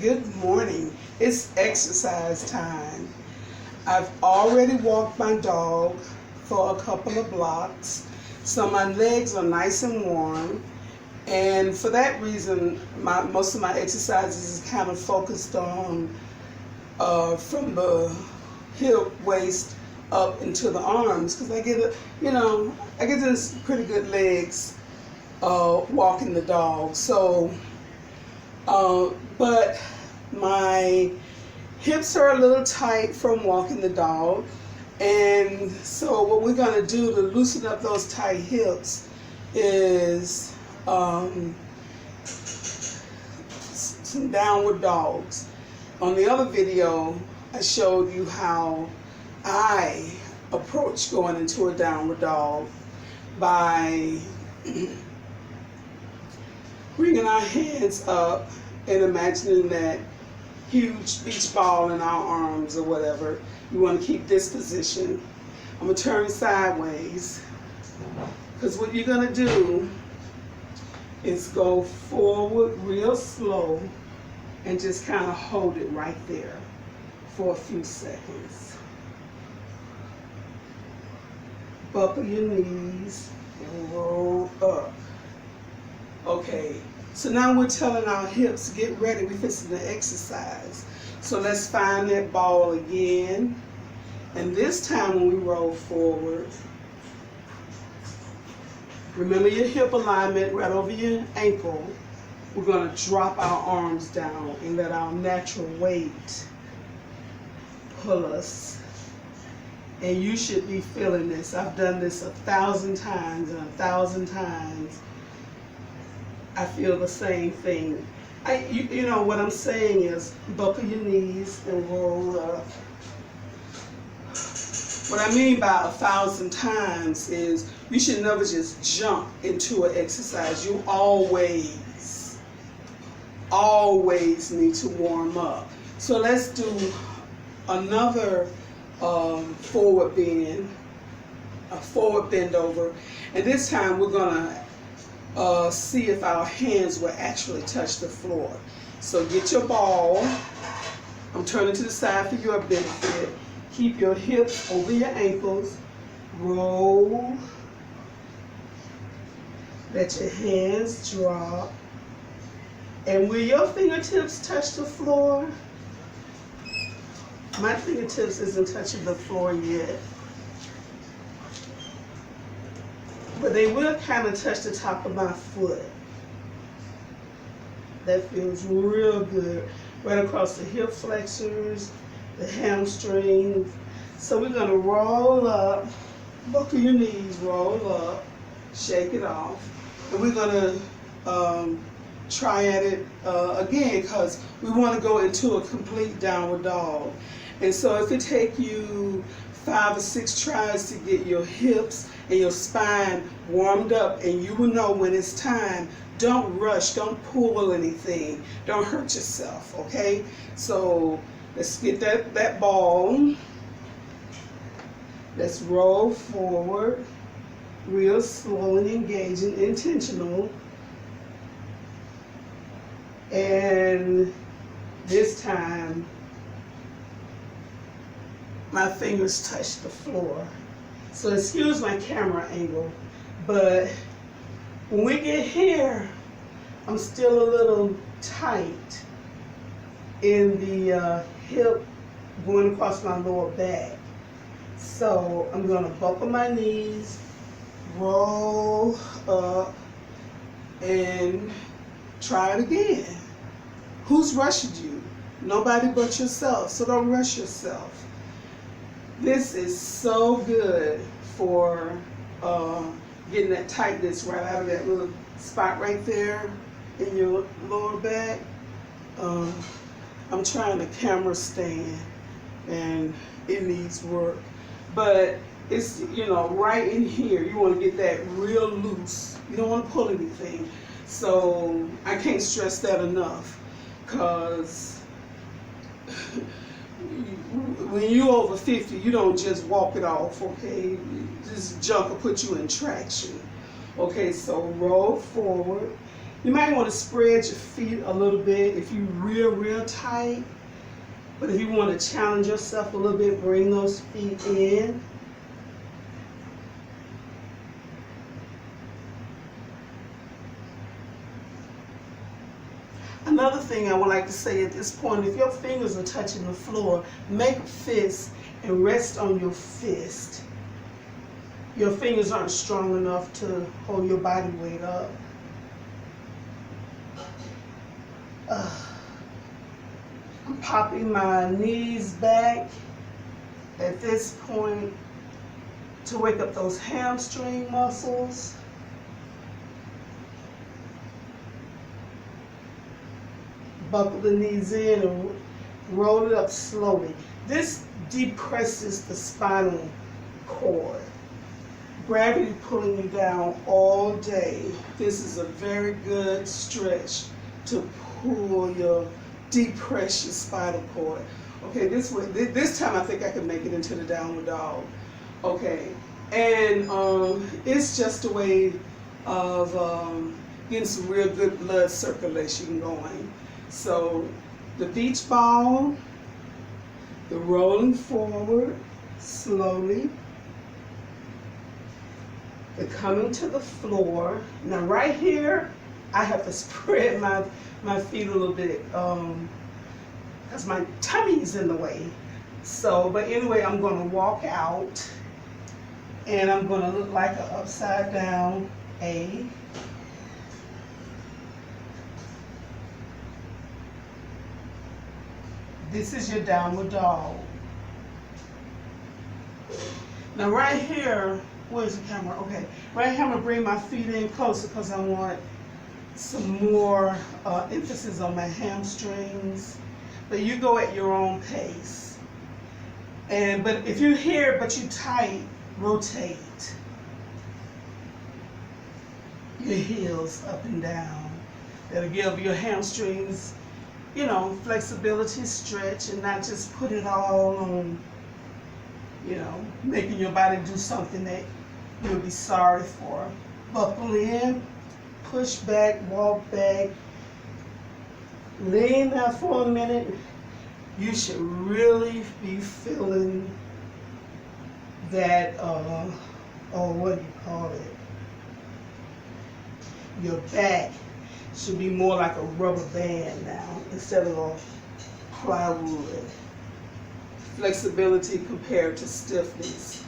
Good morning. It's exercise time. I've already walked my dog for a couple of blocks, so my legs are nice and warm. And for that reason, most of my exercises is kind of focused on from the hip, waist up into the arms, because I get this pretty good legs walking the dog. So. But my hips are a little tight from walking the dog, and so what we're going to do to loosen up those tight hips is some downward dogs. On the other video, I showed you how I approach going into a downward dog by bringing our hands up and imagining that huge beach ball in our arms or whatever. You want to keep this position. I'm going to turn sideways, because what you're going to do is go forward real slow and just kind of hold it right there for a few seconds. Buckle your knees and roll up. Okay, so now we're telling our hips, get ready, we're fixing to exercise. So let's find that ball again. And this time when we roll forward, remember your hip alignment right over your ankle. We're going to drop our arms down and let our natural weight pull us. And you should be feeling this. I've done this 1,000 times and 1,000 times. I feel the same thing. You know what I'm saying is buckle your knees and roll up. What I mean by 1,000 times is you should never just jump into an exercise. You always need to warm up. So let's do another forward bend, a forward bend over, and this time we're gonna see if our hands will actually touch the floor. So get your ball. I'm turning to the side for your benefit. Keep your hips over your ankles. Roll. Let your hands drop. And will your fingertips touch the floor? My fingertips isn't touching the floor yet, but they will kind of touch the top of my foot. That feels real good. Right across the hip flexors, the hamstrings. So we're going to roll up, buckle your knees, roll up, shake it off. And we're going to try at it again, because we want to go into a complete downward dog. And so if it take you 5 or 6 tries to get your hips and your spine warmed up, and you will know when it's time. Don't rush, don't pull anything, don't hurt yourself, okay? So let's get that ball. Let's roll forward, real slow and engaging, intentional. And this time, my fingers touch the floor. So excuse my camera angle, but when we get here, I'm still a little tight in the hip going across my lower back. So I'm gonna buckle my knees, roll up, and try it again. Who's rushing you? Nobody but yourself, so don't rush yourself. This is so good for getting that tightness right out of that little spot right there in your lower back. I'm trying to camera stand and it needs work. But it's, right in here. You want to get that real loose. You don't want to pull anything. So I can't stress that enough, because when you're over 50, you don't just walk it off, okay? This junk will put you in traction. Okay, so roll forward You might want to spread your feet a little bit if you're real tight. But if you want to challenge yourself a little bit, bring those feet in. Another thing I would like to say at this point, if your fingers are touching the floor, make a fist and rest on your fist. Your fingers aren't strong enough to hold your body weight up. I'm popping my knees back at this point to wake up those hamstring muscles. Buckle the knees in and roll it up slowly. This depresses the spinal cord. Gravity pulling you down all day. This is a very good stretch to pull depress your spinal cord. Okay, this time I think I can make it into the downward dog. Okay, and it's just a way of getting some real good blood circulation going. So the beach ball, the rolling forward slowly, the coming to the floor. Now right here, I have to spread my feet a little bit because my tummy is in the way. So, but anyway, I'm going to walk out and I'm going to look like an upside down A. This is your downward dog. Now right here, where's the camera? Okay, right here I'm gonna bring my feet in closer because I want some more emphasis on my hamstrings. But you go at your own pace. But if you're here but you tight, rotate your heels up and down. That'll give your hamstrings, you know, flexibility, stretch, and not just put it all on, you know, making your body do something that you'll be sorry for. Buckle in, push back, walk back, lean there for a minute. You should really be feeling that, what do you call it? Your back should be more like a rubber band now instead of a plywood. Flexibility compared to stiffness.